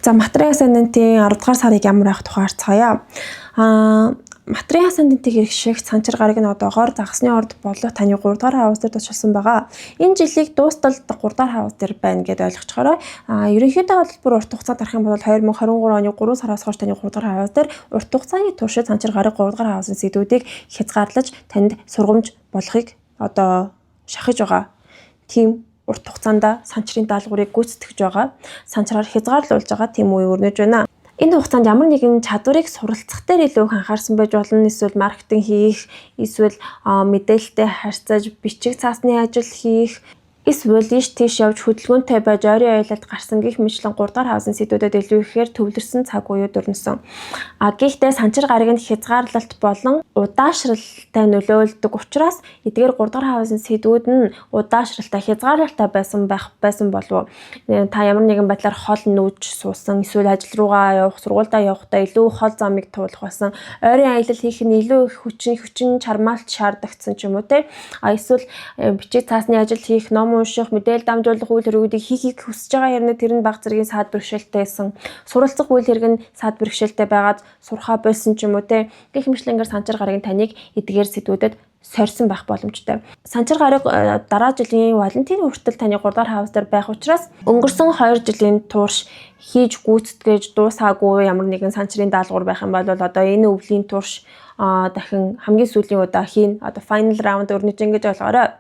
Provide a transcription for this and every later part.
За материал асцендентийн 10 дугаар сарыг ямар байх тухай харцгаая. Материал асцендентийн хэрэг шиг санчир гараг нь одоогоор загасны орд болоо таны 3 дугаар хаус дээр тушилсан байгаа. Энэ жилийг дуустал 3 дугаар хаус дээр байна гэдээ ойлгоцгоорой. Ерөнхийдөө бол бүр урт хугацаанд харах юм бол 2023 оны 3 сараас хойш таны 3 дугаар хаус дээр урт хугацааны туршид санчир гараг 3 дугаар хаусын сэдвүүдийг хязгаарлаж танд сургамж болохыг одоо шахаж байгаа. Тийм урт хугацаанд санчрын даалгаврыг гүйцэтгэж байгаа. Санчраар хязгаарлуулж байгаа тийм үе өрнөж байна. Энэ хугацаанд ямар нэгэн чадварыг суралцах дээр илүү их анхаарсан байж болно. Эсвэл маркетинг хийх, эсвэл мэдээлэлтэй харьцаж бичих цаасны ажил хийх, эсвэл тийш явж хөдөлгөөнтэй байж ойрын аялалд гарсан гих мэтлэн 3 дугаар хаусын сэдвүүдэд илүү ихээр төвлөрсөн цаг үеуд өрнөсөн. Гэхдээ санчир гарагийн хязгаарлалт болон удаашралтай нөлөөлдөг учраас эдгээр 3 дугаар хаусын сэдвүүд нь удаашралтай хязгаарлалтай байсан болов та ямар нэгэн байдлаар хол нүүж суусан, эсвэл ажил руугаа явах, сургуультай явахдаа илүү хол замыг туулах болсон, ойрын аялал хийх нь илүү их хүчин чармаалт шаардагдсан ч юм уу те. Эсвэл бичиг цаасны ажил хийх, ном унших, мэдээлэл дамжуулах үйл хэргүүдийг хийхийг хүсэж байгаа хэрнээ тэр нь бага зэргийн саад бэрхшээлтэйсэн. Суралцах үйл хэрэг нь саад бэрхшээлтэй байгаад сурхаа болсон ч юм уу те. Гэх мэтлэнгээр санчир гарагийн таныг эдгээр сэдвүүдэд сорьсон байх боломжтой. Санчир гараг дараа жилийн Валентин хүртэл таны 3 дугаар хаус дээр байх учраас өнгөрсөн 2 жилийн турш хийж гүйцэтгэж дуусаагүй ямар нэгэн санчрын даалгавар байх юм бол одоо энэ өвлийн турш дахин хамгийн сүүлийн удаа хийн. Одоо final round өрнөж ингэж ойлгоорой.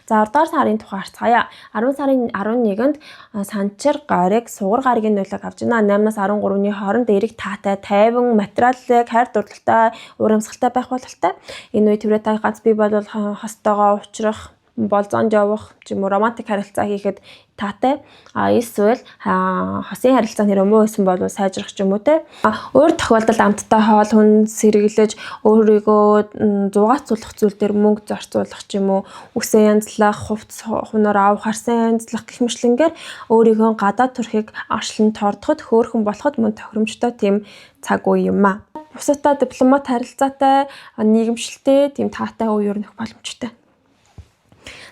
За 10 дугаар сарын тухай харцгаая. 10 сарын 11-нд санчир гараг сугар гарагийн нөлөөг авч байна. 8-аас 13-ны хооронд эрэг таатай, тайван, материалыг хайр дурлалтай, урамсгалтай байх бололтой. Энэ үе тэрэ та ганц бий бол хостойгоо уулзрах, болзоонд явах, ч юм уу романтик харилцаа хийхэд таатай. Эсвэл хосын харилцаа нэр муу байсан бол сайжрах ч юм уу те. Өөр тохиолдолд амттай хоол хүн сэргэлж өөрийгөө зугаацуулах зүйл дээр мөнгө зарцуулах ч юм уу, үсээ янзлах, хувцс хунаар авах, харсан янзлах гэх мэтлэнгээр өөрийнхөө гадаад төрхийг аршлан тордоход, хөөрхөн болоход мөн тохиромжтой тийм цаг үе юм аа. Бусадтай дипломат харилцаатай, нийгэмшилтэй тийм таатай үе өрнөх боломжтой.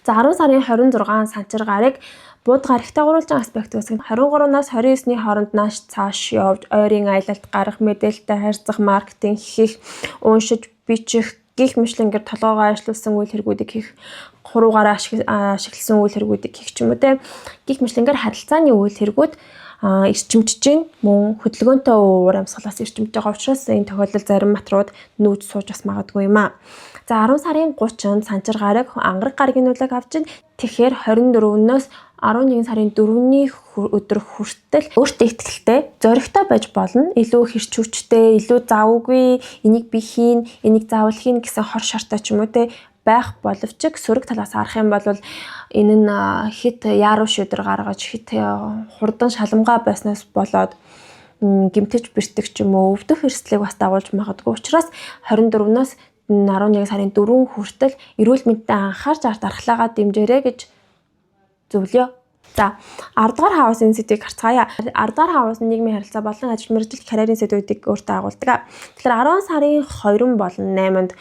За 10 сарын 26 санчир гараг бууд гарагтай гурвалжин аспект үүсгэн 23-наас 29-ний хооронд нааш цааш явж ойрын аялалд гарах, мэдээлэлтэй харьцах, маркетинг хийх, уншиж, бичих, гих мэтлэнгээр толгоогоо ажилуулсан үйл хэргүүдийг хийх, хуруугаараа ашигласан үйл хэргүүдийг хийх ч юм уу те. Гих мэтлэнгээр харилцааны үйл хэргүүд эрчимжиж гин мөн хөдөлгөөнтэй уур амьсгалаас эрчимжиж байгаа учраас энэ тохиолдолд зарим материалууд нүүж сууж бас магадгүй юм аа. За 10 сарын 30-нд санчир гараг ангараг гарагийн нөлөөг авч ин. Тэгэхээр 24-нөөс 11 сарын 4-ний өдөр хүртэл өөртөө ихтгэлтэй, зоригтой байж болно. Илүү хэрч хүчтэй, илүү завгүй, энийг би хийн, энийг заавал хийн гэсэн хор шартай ч юм уу те байх боловч сөрөг талаас харах юм бол энэ нь хит яруу шийдвэр гаргаж хит хурдан шаламгаа байснаас болоод гимтэж бэртэг ч юм уу өвдөх эрсдлийг бас дагуулж магадгүй учраас 24-нөөс 11 сарын 4 хүртэл эрүүл мэндэд анхаарч дархлаагаа дэмжээрэй гэж зөвлөё. За 10 дугаар хаусын сэдвийг харцгаая. 10 дугаар хаус нь нийгмийн харилцаа болон ажил мэргэжил карьерийн сэдвүүдийг өөртөө агуулдаг. Тэгэхээр 10 сарын 20 болон 8-нд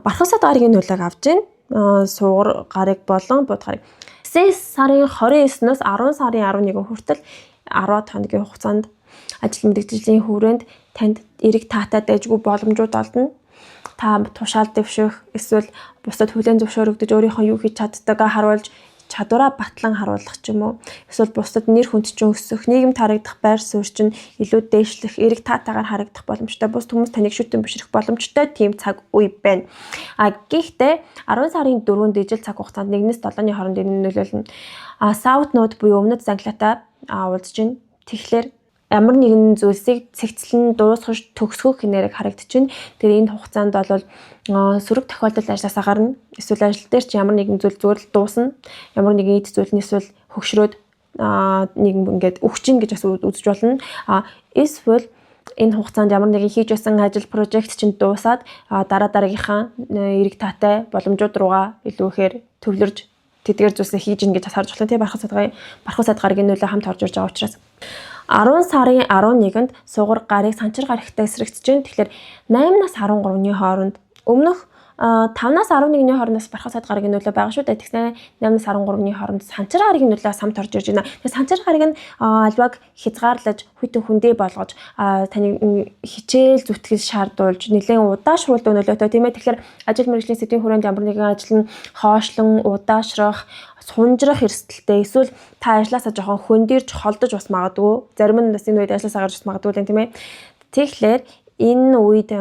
бархасад гарагийн нөлөөг авч байна. Сугар гараг болон бууд гараг. 9 сарын 29-ноос 10 сарын 11 хүртэл 10 хоногийн хугацаанд ажил мэргэжлийн хүрээнд танд эрэг таатай дэжгүй боломжууд олдно. Та тушаал дэвших, эсвэл бусдад хүлээн зөвшөөрөгдөж өөрийнхөө юу хийж чаддгагаа харуулж чадвараа батлан харуулах ч юм уу. Эсвэл бусдад нэр хүндчин өсөх, нийгэм тарагдах, байр суурь чинь илүү дээшлэх, эрэг таатайгаар харагдах боломжтой. Бус хүмүүс таныг шүтэн бишрэх боломжтой тийм цаг үе байна. Гэхдээ 10 сарын 4-нд ижил цаг хугацаанд 1-ээс 7-ны хооронд энэ нөлөөлнө. South Node буюу өмнөд Англиатай уулзж байна. Тэгэхээр ямар нэгэн зүйлсийг цэгцлэн дуусгаж төгсгөх нэрийг харагдаж байна. Тэгэхээр энэ хугацаанд бол сөрөг тохиолдолд ажлаасаа гарна. Эсвэл ажил дээр чи ямар нэгэн зүйл зүгээр л дуусна. Ямар нэгэн эд зүйл нь эсвэл хөгшрөөд нэг ингээд өгчин гэж бас үзэж болно. Эсвэл энэ хугацаанд ямар нэгэн хийж байсан ажил прожект чинь дуусаад дараагийнхаа эрэг таатай боломжууд руугаа илүү ихээр төвлөрж тэдгээр зүйлсээ хийж ин гэж харж байна. Тэ бархасад гарагийн нөлөө хамт орж ирж байгаа учраас 10 сарын 11-нд сугар гарыг санчир гарагтай эсрэгдэж байна. Тэгэхээр 8-аас 13-ны хооронд өмнөх 5-аас 11-ний хоорондоос бархах саад гарагийн нөлөө байгаа шүү дээ. Тэгснэ 8-аас 13-ний хооронд санчир гарагийн нөлөө самт орж ирж байна. Тэгэхээр санчир гараг нь альваг хязгаарлаж, хүйтэн хүндээ болгож таны хичээл зүтгэл шаардуулж нэлээд удаашруулдаг нөлөөтэй тийм ээ. Тэгэхээр ажил мэргэжлийн сэдвийн хүрээнд ямар нэгэн ажил нь хоошлон, удаашрах, сунжрах эрсдэлтэй эсвэл та ажлаасаа жоохон хөндөрж холдож бас магадгүй. Зарим нь бас энэ үед ажлаасаа гарч магадгүй тийм ээ. Тэгэхээр энэ үед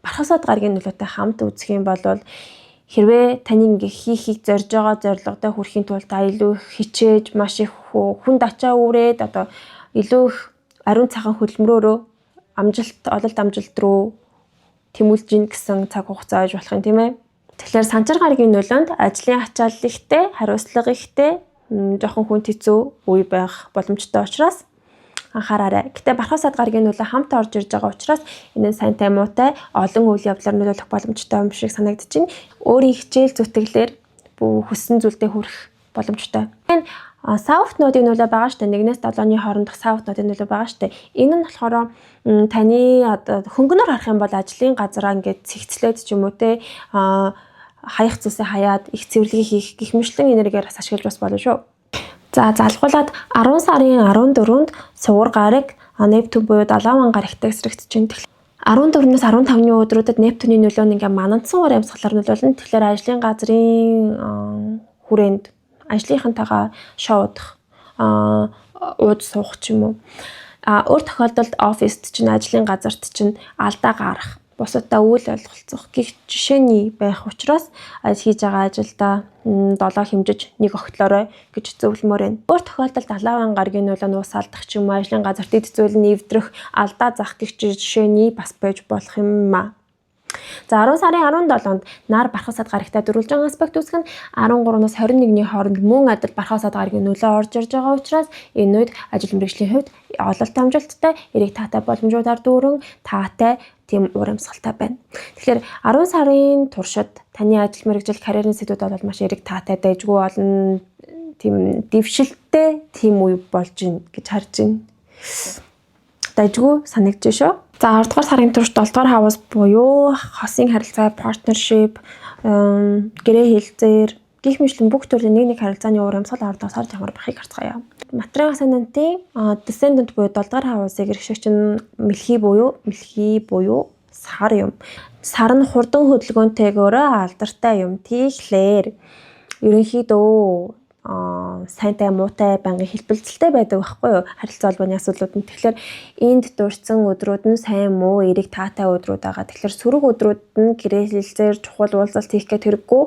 бархах саад гарагийн нөлөөтэй хамт үзэх юм бол хэрвээ таны ингээ хийхийг зорж байгаа зорилгодоо хүрэхийн тулд та илүү их хичээж, маш их хүнд ачаа үүрээд одоо илүү их ариун цагаан хөдөлмөрөөрөө ололт амжилт руу тэмүүлж гин гэсэн цаг хугацаа байж болох юм тийм ээ. Тэгэхээр санчир гарагийн нөлөөнд ажлын ачаалал ихтэй, хариуцлага ихтэй, жоохон хүнд хэцүү үе байх боломжтой учраас анхаараарай. Гэтэ бархах саад гарагийн нөлөө хамт орж ирж байгаа учраас энэ сайнтай муутай олон үйл явдлаар нөлөөлөх боломжтой юм шиг санагдаж байна. Өөрийн хичээл зүтгэлээр хүссэн зүйлдээ хүрэх боломжтой. Энэ soft node-ийн нөлөө байгаа штэ 1-ээс 7-ны хоорондох soft node-ийн нөлөө байгаа штэ. Энэ нь болохоор таны одоо хөнгөнөр харах юм бол ажлын газараа ингээд цэгцлээд ч юм уу те хаях зүйлсээ хаяад их цэвэрлэгээ хийх гэх мэтлэн энергээр бас ашиглаж бас болно шүү. За залгуулад 10 сарын 14-нд сугар гараг Нептун буюу 70 ан гарагтай эсрэгдэж байна. 14-өөс 15-ны өдрүүдэд Нептуны нөлөө нь ингээ манандсан ур амьсгалаар нөлөөлнө. Тэгэхээр ажлын газрын хүрээнд ажлынхантайгаа шоудах, ууд суух ч юм уу. Өөр тохиолдолд оффист чинь ажлын газарт чинь алдаа гарах, бусадаа үйл ойлголцох гэх жишээний байх учраас хийж байгаа ажилдаа 7 хэмжиж нэг огтлоорой гэж зөвлөмөр байна. Өөр тохиолдолд 70 гарагийн нөлөө нь ус алдах ч юм уу, ажлын газар дэд зүйл нь эвдрэх, алдаа зах гэх жишээний бас байж болох юм аа. За 10 сарын 17-нд нар бархах саад гарагтай дөрвөлж байгаа аспект үүсгэн 13-наас 21-ний хооронд мөн адил бархах саад гарагийн нөлөө орж ирж байгаа учраас энэ үед ажил мэргэжлийн хувьд ололт амжилттай, эрэг таатай боломжуудаар дүүрэн таатай тийм ур амьсгалтай байна. Тэгэхээр 10 сарын туршид таны ажил мэргэжил карьерийн сэдвүүд бол маш эрэг таатай дайжгүй олон тийм дэвшилттэй тийм үе болж гин гэж харж байна. Дайжгүй санагдаж шүү. За 10 дугаар сарын турш 7 дугаар хавас буюу хосын харилцаа, partnership, гэрээ хэлцээр гих мэтлэн бүх төрлийн нэг харилцааны ур амьсгал 10 дугаар сард ямар бахыг харцгаая. Материал асцендантын descendant буюу 7 дугаар хавасыг эрхшигч нь мэлхий буюу сар юм. Сар нь хурдан хөдөлгөөнтэйгөөрөө алдартай юм. Тэгэхээр ерөнхийдөө сайнтай муутай байнгын хэлбэлцэлтэй байдаг байхгүй юу? Харилцаа холбооны асуудлууд нь. Тэгэхээр энд дурдсан өдрүүд нь сайн муу, эрэг таатай өдрүүд байгаа. Тэгэхээр сөрөг өдрүүд нь гэрээлэлцээр чухал уулзалт хийх гэх хэрэггүй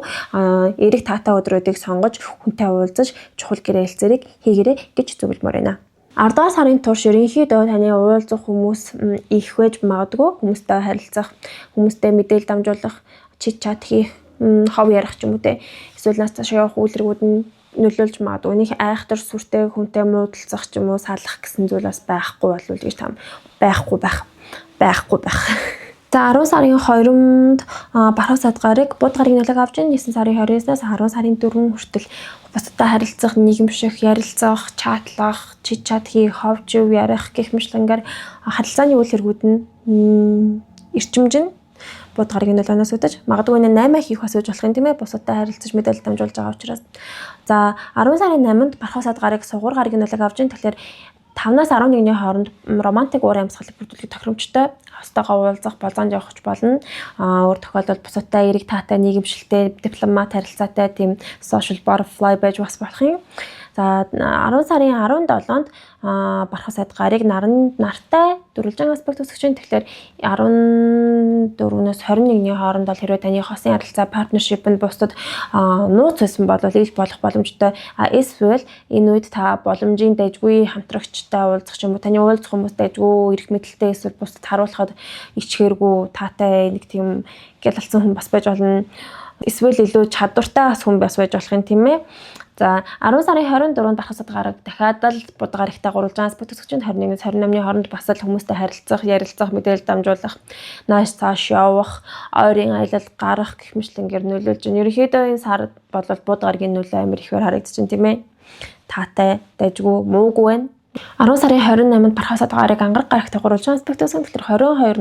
эрэг таатай өдрүүдийг сонгож хүнтэй уулзаж чухал гэрээлэлцээрийг хийгэрэй гэж зөвлөмөр байна. 10 дугаар сарын турш ерөнхийдөө таны уулзах хүмүүс их байж магадгүй. Хүмүүстэй харилцах, хүмүүстэй мэдээлэл дамжуулах, чит чат хийх, хов ярих ч юм уу те. Эсвэл нас цааш явах үйлргүүд нь нөлөөлж магадгүй. Нэг айхтар сүртэй хүнтэй муудалцах ч юм уу салах гэсэн зүйл бас байхгүй болов гэж там байхгүй байх. За 10 сарын 2-нд бархах саад гараг бод гарагийн нөлөөг авч байна. 9 сарын 29-наас 10 сарын 4 хүртэл бусдад харилцах, нийгэмших, ярилцах, чатлах, чит чат хийх, ховж ярих гэх мэтлэнгээр харилцааны үйл хэргүүд нь эрчимжин бод гарагийн нөлөөнөөс үдэж магадгүй 8 хийх бас үж болох юм тийм ээ. Бусадтай харилцаж мэдээлэл дамжуулж байгаа учраас. За 10 сарын 8-нд бархах саад гараг сугар гарагийн нөлөөг авч байна. Тэгэхээр 5-наас 11-ний хооронд романтик уур амьсгалыг бүрдүүлэх тохиромжтой хостойгоо уулзах, болзоонд явах ч болно. Өөр тохиолдолд бусадтай эрэг таатай, нийгэмшилтэй, дипломат харилцаатай тийм social butterfly байж бас болох юм. За 10 сарын 17-нд бархах саад гараг нартай дөрвөлжин аспект үүсгэж байна. Тэгэхээр 14-нөөс 21-ний хооронд бол хэрвээ таны хосын харилцаа partnership нь бусдад нууц байсан бол ил болох боломжтой. Эсвэл энэ үед та боломжийн дайжгүй хамтрагчтай уулзах ч юм уу, таны уулзах хүмүүс дайжгүй эрх мэдэлтэй эсвэл бусдад харуулхад ичхээргүй таатай нэг тийм гялалцсан хүн бас байж болно. Эсвэл илүү чадвартай хүн бас байж болох юм тийм ээ. За 10 сарын 24-нд бархах саад гараг дахиад л бод гарагтай гурван аспект үүсгэж байна. 21-ээс 28-ны хооронд бас л хүмүүстэй харилцах, ярилцах, мэдээлэл дамжуулах, нааш цааш явах, ойрын аялал гарах гэх мэтлэнгээр нөлөөлж байна. Ерөнхийдөө энэ сар бол бод гарагийн нөлөө амар ихээр харагдаж байна тийм ээ. Таатай, дайжгүй, муугүй байна. 10 сарын 28-нд Бархасад гарыг ангараг гарагтай гурван аспектоос тэгэхээр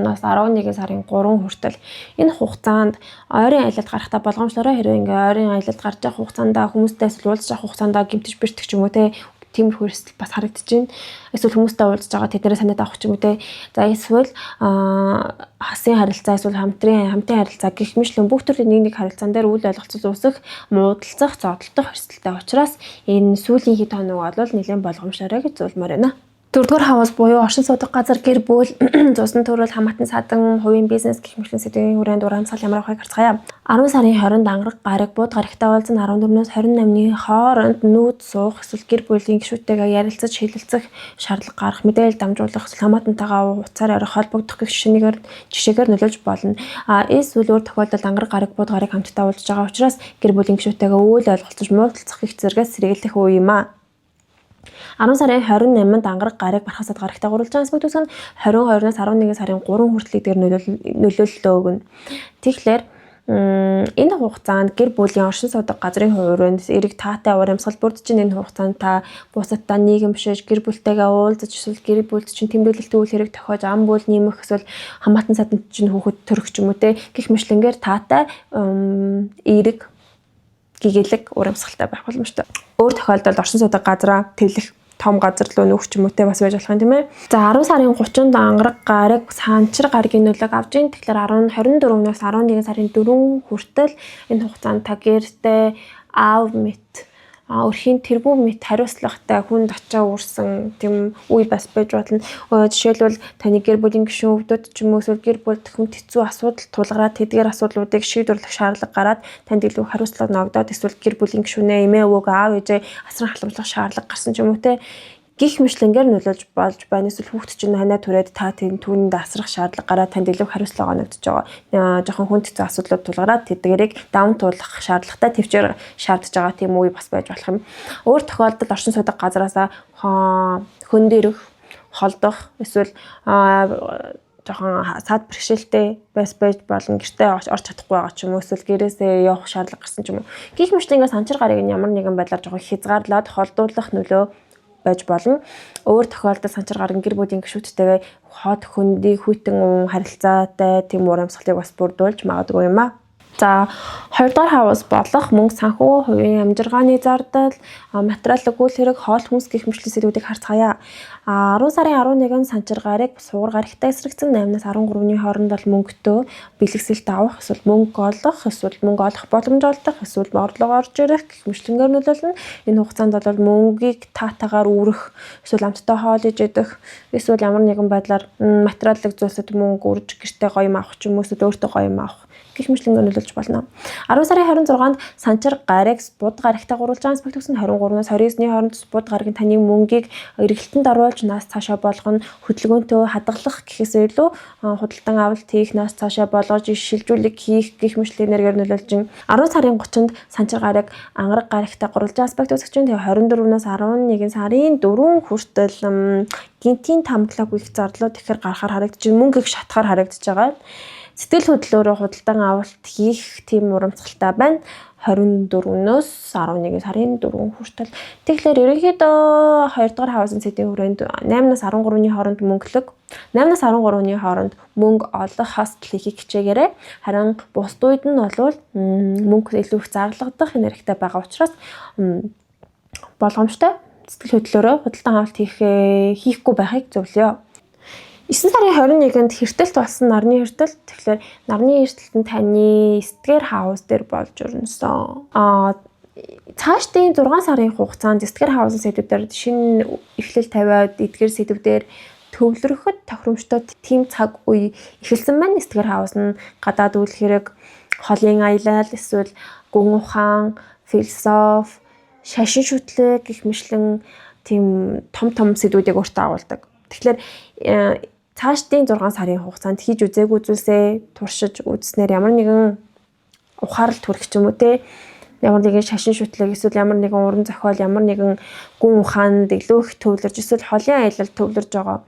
22-наас 11 сарын 3 хүртэл энэ хугацаанд ойрын аялалд гарахтаа болгоомжлороо хэрвээ ингээ ойрын аялалд гарч явах хугацаанд хүмүүстэй уулзж явах хугацаанд гэмтэж бэртэх ч юм уу те тиймэрхүү эрсдэл бас харагдаж байна. Эсвэл хүмүүстэй уулзж байгаа тэднэрээ санаад авах ч юм уу те. За эсвэл хасын харилцаа эсвэл хамтын харилцаа гэх мэтлэн бүх төрлийн нэг харилцаан дээр үйл ойлголцол үүсэх, муудалцах, зодтолдох эрсдэлтэй учраас энэ сүүлийн хэд хоног бол нэлээд болгоомжлороо гэж зөвлөмөр байна. Дөрөвдүгээр хавас буюу оршин суудаг газар гэр бүл зусан төрөл хамаатан садан хувийн бизнес гэх мэтлэн сэдвийн хүрээнд урамсгал ямар авахыг харцгаая. 10 сарын 20-нд ангараг гараг бууд гарагтай уулзсан 14-өөс 28-ны хооронд нүүд суух эсвэл гэр бүлийн гишүүдтэйгээ ярилцаж хэлэлцэх шаардлага гарах, мэдээлэл дамжуулах, хамаатантайгаа уцаар орох, холбогдох гэх жишээгээр нөлөөлж болно. Эсвэл өөр тохиолдолд ангараг гараг бууд гараг хамтдаа уулзж байгаа учраас гэр бүлийн гишүүдтэйгээ үйл ойлголцож муудалцах гэх зэрэгс сэргийлэх үе юм аа. 10 сарын 28-нд ангараг гарыг Бархасад гарагтай гурван аспектус нь 22-наас 11 сарын 3 хүртэл эдгээр нөлөөлөлтөө өгнө. Тэгэхээр энэ хугацаанд гэр бүлийн оршин суудаг газрын хувьд эрэг таатай урамсгал бүрдэж энэ хугацаанд та бусадтай нийгэмшиж гэр бүлтэйгээ уулзаж эсвэл гэр бүлд чинь тэмдэглэлт үйл хэрэг тохиож ам бүл нэмэх эсвэл хамаатан саданд чинь хүүхэд төрөх ч юм уу те гэх мэтлэнгээр таатай эрэг гэгээлэг урамсгалтай байх боломжтой. Өөр тохиолдолд оршин суудаг газраа тэлэх том газар руу нүүх ч юм уу те бас байж болох юм тийм ээ. За 10 сарын 30-нд ангараг гараг санчир гарагийн нөлөөг авж ийн. Тэгэхээр 24-нөөс 11 сарын 4 хүртэл энэ хугацаанд та гэртээ аав мэт өрхийн тэрбум мэт хариуцлагатай хүнд очиа үрсэн тийм үе бас байж болно. Жишээлбэл таны гэр бүлийн гишүүн өвдөд ч юм уу эсвэл гэр бүлд хүнд хэцүү асуудал тулгараад тэдгээр асуудлуудыг шийдвэрлэх шаардлага гараад танд илүү хариуцлага ногдоод эсвэл гэр бүлийн гишүүнээ эмээ өвөг аав ээжээ асран халамжлах шаардлага гарсан ч юм уу те гих мэтлэнгээр нөлөөлж болж байна. Эсвэл хүүхд чинь ханаа түрээд та түүнд асрах шаардлага гараад танд илүү хариуцлага оногдож байгаа. Жохон хүнд хэцүү асуудлууд тулгараад тэдгэрийг даван туулах шаардлагатай төвчээр шаардж байгаа тийм үе бас байж болох юм. Өөр тохиолдолд оршин суудаг газараасаа хөндөрөх, холдох эсвэл жохон саад бэрхшээлтэй байж болно. Гэртээ орч чадахгүй байгаа ч юм уу эсвэл гэрээсээ явах шаардлага гарсан ч юм уу. Гих мэтлэнгээр санчир гарыг ямар нэгэн байдлаар жохон хязгаарлаад холдуулах нөлөө байж болно. Өөр тохиолдолд санчир гарагийн гэр бүлийн гишүүдтэйгээ хот хөндий хүйтэн харилцаатай тийм урамсгалыг бас бүрдүүлж магадгүй юм аа. За 2 дугаар хавас болох мөнгө санхүү, хувийн амжиргааны зардал, материалын үйл хэрэг, хоол хүнс гэх мэтлэн сэдвүүдийг харцгаая. 10 сарын 11-нд санчир гарыг суур гарагтай эсрэгцэн 8-аас 13-ны хооронд бол мөнгөтэй бэлгэсэлт авах, эсвэл мөнгө олох, эсвэл мөнгө олох боломж олдох, эсвэл орлого орж ирэх гэх мэтлэнгээр нөлөөлнө. Энэ хугацаанд бол мөнгийг таатаагаар үрэх, эсвэл амттай хоол иж идэх, эсвэл ямар нэгэн байдлаар материалын зүйлсэд мөнгө үрж гэртээ гоё юм авах ч юм уу эсвэл өөртөө гоё юм авах гэх мэтлэнгээр нөлөөлж болно. 10 сарын 26-нд санчир гарыг бууд гарагтай гурван аспектус нь 23-наас 29-ны хооронд бууд гарагийн таны мөнгийг эргэлтэнд оруулж нас цаашаа болгоно, хөдөлгөөнтөө хадгалах гэхээс илүү худалдан авалт хийх, нас цаашаа болгож шилжүүлэг хийх гэх мэтлэнээр нөлөөлж 10 сарын 30-нд санчир гарыг ангараг гарагтай гурван аспектус гэж байна. Тэгээ 24-наас 11 сарын 4 хүртэл гинтийн тамглаг их зарлууд ихэр гарахаар харагдаж мөнгөийг шатахаар харагдаж байгаа. Сэтгэл хөдлөлөөрөө худалдан авалт хийх тийм урамсгалтай байна. 24-нөөс 11 сарын 4 хүртэл. Тэгэхээр ерөнхийдөө 2 дугаар хавасын сэдвийн хүрээнд 8-аас 13-ны хооронд мөнгөлөг, 8-аас 13-ны хооронд мөнгө олох хостел хийхийг хичээгээрэй. Харин бусд үед нь бол мөнгө илүү их зарлагдах энергитэй байгаа учраас болгоомжтой сэтгэл хөдлөлөөрөө худалдан авалт хийхгүй байхыг зөвлөё. 9 сарын 21-нд хэртэлт болсон нарны хэртэлт. Тэгэхээр нарны хэртэлтэн таны эсдгээр хаус дээр болж өрнөсөн. Цаашдын 6 сарын хугацаанд эсдгээр хаусын сэдвүүдээр шинэ эхлэл тавиад эдгээр сэдвүүдээр төвлөрөхөд тохиромжтой тийм цаг үе эхэлсэн байна. Эсдгээр хаус нь гадаад үйл хэрэг, холын аялал, эсвэл гүн ухаан, философи, шашин шүтлэг гэх мэтлэн тийм том сэдвүүдийг өөртөө агуулдаг. Тэгэхээр цаашдын 6 сарын хугацаанд хийж үзээгүй зүйлсээ туршиж үзснээр ямар нэгэн ухаарал төрөх ч юм уу те ямар нэгэн шашин шүтлэг эсвэл ямар нэгэн уран зохиол ямар нэгэн гүн ухаанд илүү их төвлөрж эсвэл холын аялал төвлөрж байгаа.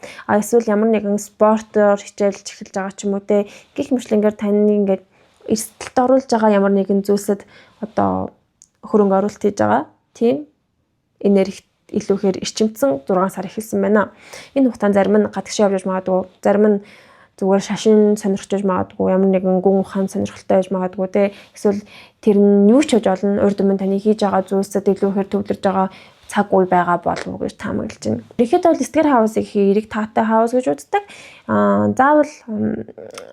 Эсвэл ямар нэгэн спортоор хичээлж эхэлж байгаа ч юм уу те гэх мэтлэнгээр таны ингээд эрсдэлд оруулж байгаа ямар нэгэн зүйлсэд одоо хөрөнгө оруулалт хийж байгаа. Тийм энерги илүүхээр эрчимцэн 6 сар эхэлсэн байна. Энэ хугацаанд зарим нь гадагшаа явж магадгүй, зарим нь зүгээр шашин сонирхож магадгүй, ямар нэгэн гүн ухаан сонирхолтой байж магадгүй те. Эсвэл тэр нь юу ч хийж олно, урд өмнө таны хийж байгаа зүйлсэд илүүхээр төвлөрж байгаа цаг үе байгаа болов уу гэж таамаглаж байна. Ихэд бол Стегер хаусыг эрэг таатай хаус гэж үздэг. Заавал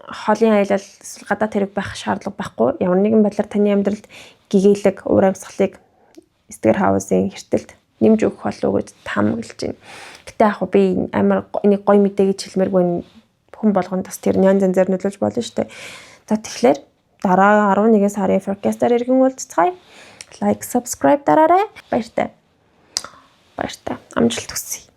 холын аялал эсвэл гадаад хэрэг байх шаардлага байхгүй. Ямар нэгэн байдлаар таны амьдралд гэгээлэг, уур амьсгалыг Стегер хаусын хэртэлд нэмж өгөх болов уу гэж таамаглаж байна. Гэтэ яг би амар энийг гоё мэдээ гэж хэлмээргүй, хүн болгонд бас тэр янз янзаар нөлөөлж болно шүү дээ. За тэгэхээр дараа 11 сарын forecast-аар иргэн уулзцгаая. Like, subscribe дараарай. Баяртай. Амжилт хүсье.